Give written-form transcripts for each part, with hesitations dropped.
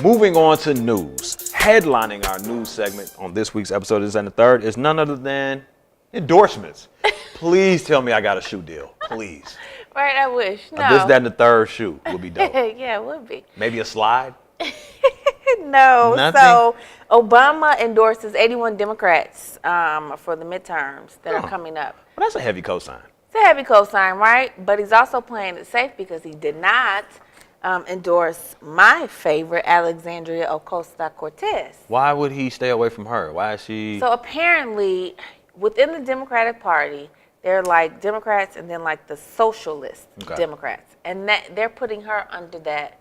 Moving on to news. Headlining our news segment on this week's episode of This and the Third is none other than endorsements. Please tell me I got a shoe deal. Please. Right, I wish. No. This, that, and the third shoe would be dope. Yeah, it would be. Maybe a slide? No. Nothing? So Obama endorses 81 Democrats for the midterms that are coming up. Well, that's a heavy cosign. It's a heavy cosign, right? But he's also playing it safe because he did not endorse my favorite, Alexandria Ocasio-Cortez. Why would he stay away from her? Why is she? So apparently, within the Democratic Party, they're like Democrats and then like the socialist Democrats. And that they're putting her under that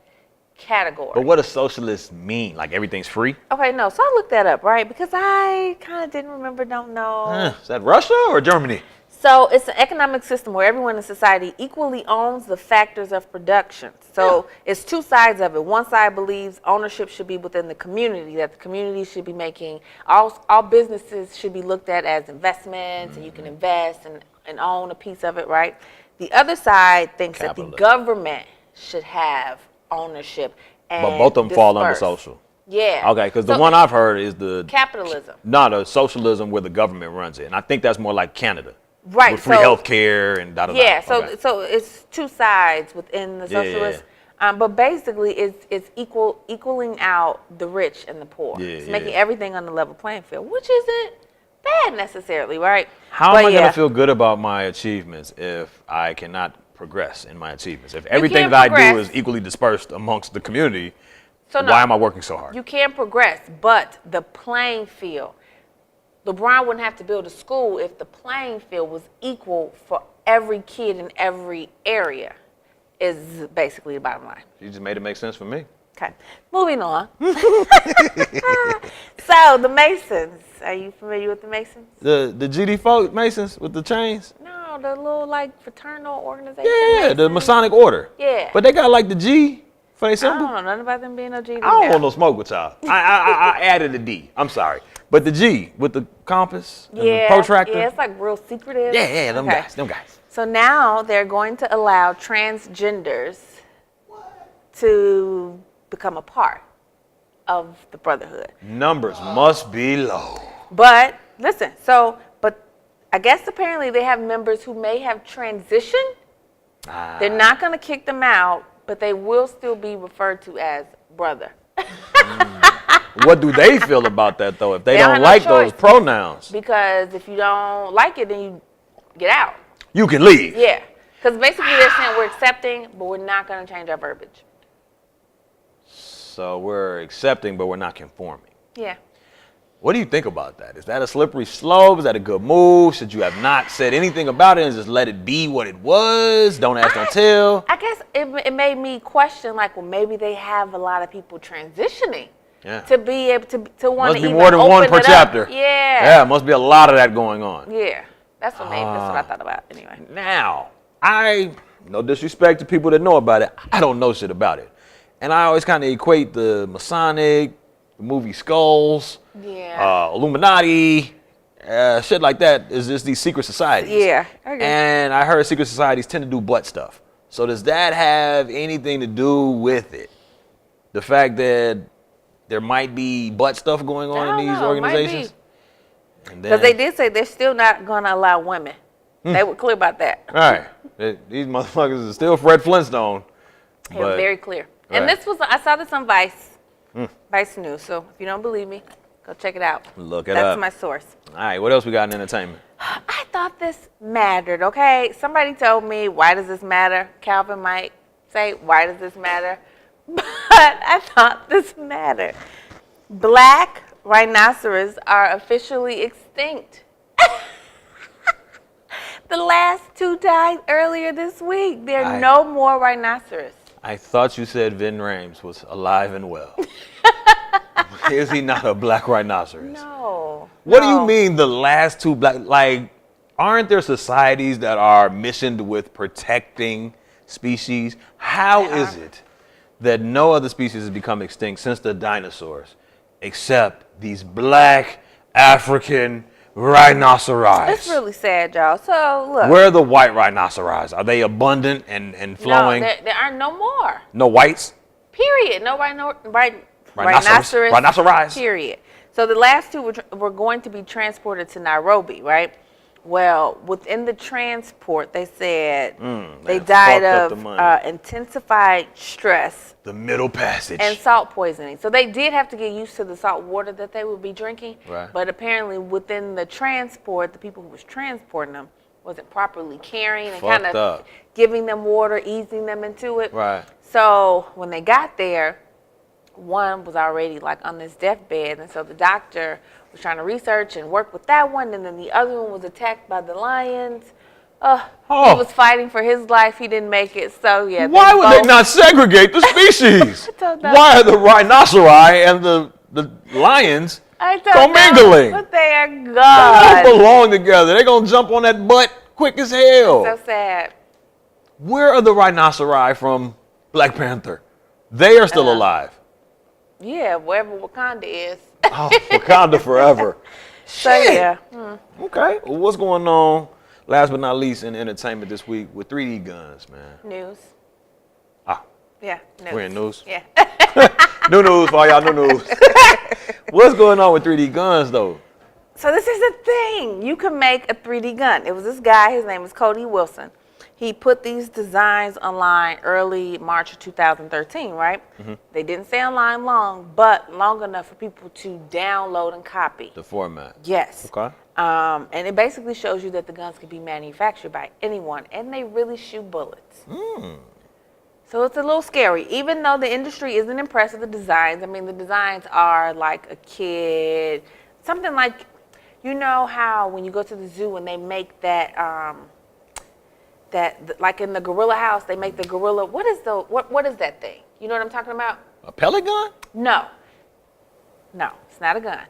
category. But what does socialist mean? Like everything's free? Okay, no. So I looked that up, right? Because I kind of didn't remember, don't know. Is that Russia or Germany? So it's an economic system where everyone in society equally owns the factors of production. So it's two sides of it. One side believes ownership should be within the community, that the community should be making, all businesses should be looked at as investments, and you can invest and own a piece of it, right? The other side thinks that the government should have ownership. And But both of them fall under social. Yeah. Okay, because the one I've heard is the capitalism. No, the socialism where the government runs it. And I think that's more like Canada. Right. With free health care and da-da-da. Yeah, so it's two sides within the socialist. But basically, it's equaling out the rich and the poor. It's making everything on the level playing field, which isn't bad necessarily, right? How am I going to feel good about my achievements if I cannot progress in my achievements? If everything that I do is equally dispersed amongst the community, why am I working so hard? You can progress, but the playing field. LeBron wouldn't have to build a school if the playing field was equal for every kid in every area, is basically the bottom line. You just made it make sense for me. Okay, moving on. So the Masons, are you familiar with the Masons? The GD folk Masons with the chains? No, the little like fraternal organization. Yeah, Masons. the Masonic order. Yeah. But they got like the G for their symbol. I don't know nothing about them being a GD. I don't want no smoke with y'all. I added a D. I'm sorry. But the G with the compass and the protractor. Yeah, it's like real secretive. Yeah, them guys. So now they're going to allow transgenders to become a part of the Brotherhood. Numbers must be low. But listen, but I guess apparently they have members who may have transitioned. They're not going to kick them out, but they will still be referred to as brother. What do they feel about that, though, if they don't like those pronouns? Because if you don't like it, then you get out. You can leave. Yeah. Because basically they're saying we're accepting, but we're not going to change our verbiage. So we're accepting, but we're not conforming. Yeah. What do you think about that? Is that a slippery slope? Is that a good move? Should you have not said anything about it and just let it be what it was? Don't ask, don't tell? I guess it made me question, like, well, maybe they have a lot of people transitioning. Yeah. To be able to want to even more than one per chapter. Yeah. Yeah, must be a lot of that going on. Yeah. That's what I thought about anyway. Now, no disrespect to people that know about it, I don't know shit about it. And I always kind of equate the Masonic, the movie Skulls, Illuminati, shit like that is just these secret societies. Yeah. Okay. And I heard secret societies tend to do butt stuff. So does that have anything to do with it? The fact that there might be butt stuff going on in these organizations? Because they did say they're still not going to allow women. They were clear about that. All right. These motherfuckers are still Fred Flintstone. It was very clear. And this was, I saw this on Vice, Vice News. So if you don't believe me, go check it out. Look it up. That's my source. All right. What else we got in entertainment? I thought this mattered, okay? Somebody told me, why does this matter? Calvin might say, why does this matter? But I thought this mattered. Black rhinoceros are officially extinct. The last two died earlier this week. There are no more rhinoceros. I thought you said Vin Rames was alive and well. Is he not a black rhinoceros? No. What do you mean the last two black? Like, aren't there societies that are missioned with protecting species? How is it that no other species has become extinct since the dinosaurs, except these black African rhinoceros? It's really sad, y'all. So, look. Where are the white rhinoceros? Are they abundant and flowing? No, there are no more. No whites? Period. No rhinoceros. Rhinoceros. Period. So the last two were going to be transported to Nairobi, right? Well, within the transport, they said they died of intensified stress. The Middle Passage. And salt poisoning. So they did have to get used to the salt water that they would be drinking. Right. But apparently within the transport, the people who was transporting them wasn't properly caring and kind of giving them water, easing them into it. Right. So when they got there, one was already like on this deathbed, and so the doctor was trying to research and work with that one, and then the other one was attacked by the lions. He was fighting for his life. He didn't make it. So yeah. Why would they not segregate the species? Why are the rhinoceri and the lions commingling? But they are gone. They don't belong together. They're gonna jump on that butt quick as hell. So sad. Where are the rhinoceri from Black Panther? They are still alive. Yeah, wherever Wakanda is. Wakanda forever. So yeah. Okay. Well, what's going on? Last but not least, in entertainment this week with 3D guns, man. News. Yeah. News. We're in news. Yeah. New news for all y'all. New news. What's going on with 3D guns though? So this is the thing. You can make a 3D gun. It was this guy. His name is Cody Wilson. He put these designs online early March of 2013, right? They didn't stay online long, but long enough for people to download and copy. The format. Yes. Okay. And it basically shows you that the guns can be manufactured by anyone, and they really shoot bullets. So it's a little scary, even though the industry isn't impressed with the designs. I mean, the designs are like a kid, something like, you know how when you go to the zoo and they make that, like in the gorilla house, they make the gorilla. What is that thing? You know what I'm talking about? A pellet gun? No, it's not a gun.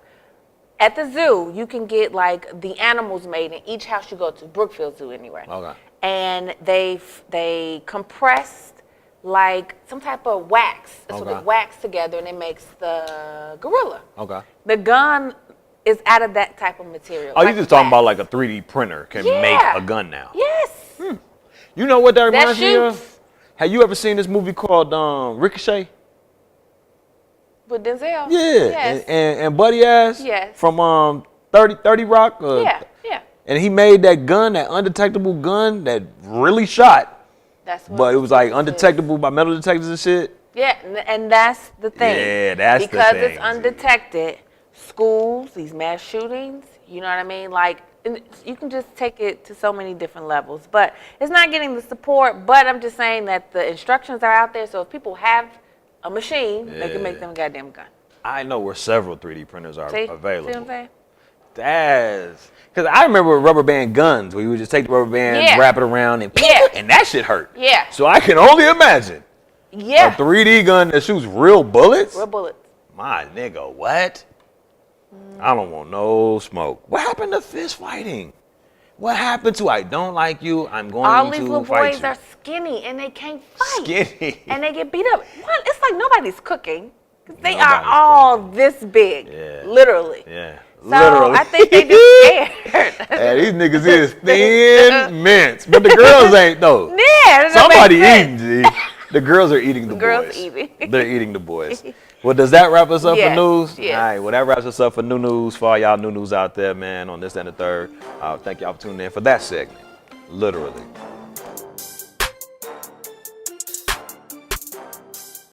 At the zoo, you can get like the animals made in each house you go to, Brookfield Zoo anyway. Okay. And they compressed like some type of wax. So they wax together and it makes the gorilla. Okay. The gun is out of that type of material. Oh, like you just talking about like a 3D printer can make a gun now. Yes. You know what that reminds me of? Have you ever seen this movie called Ricochet? With Denzel? Yeah. Yes. And Buddy Ass? Yes. From 30 Rock? Yeah. And he made that gun, that undetectable gun that really shot. But it was like undetectable by metal detectors and shit. Yeah, and that's the thing. Yeah, that's the thing. Because it's undetected, schools, these mass shootings, you know what I mean? Like, you can just take it to so many different levels. But it's not getting the support, but I'm just saying that the instructions are out there, so if people have a machine, they can make them a goddamn gun. I know where several 3D printers are available. See what I'm saying? That's because I remember rubber band guns where you would just take the rubber band, wrap it around, and and that shit hurt. Yeah. So I can only imagine. Yeah. A 3D gun that shoots real bullets. Real bullets. My nigga, what? I don't want no smoke. What happened to fist fighting? What happened to I don't like you, I'm going to fight you? All these little boys are skinny and they can't fight. Skinny. And they get beat up. What? It's like nobody's cooking. They are all this big. Yeah. Literally. Yeah. So I think they just scared. Yeah, these niggas is thin mints. But the girls ain't though. Yeah. Somebody eating, G. The girls are eating the boys. Girls eating. They're eating the boys. Well, does that wrap us up for news? Yes. All right, well, that wraps us up for new news for all y'all new news out there, man, on this and the third. Thank y'all for tuning in for that segment. Literally.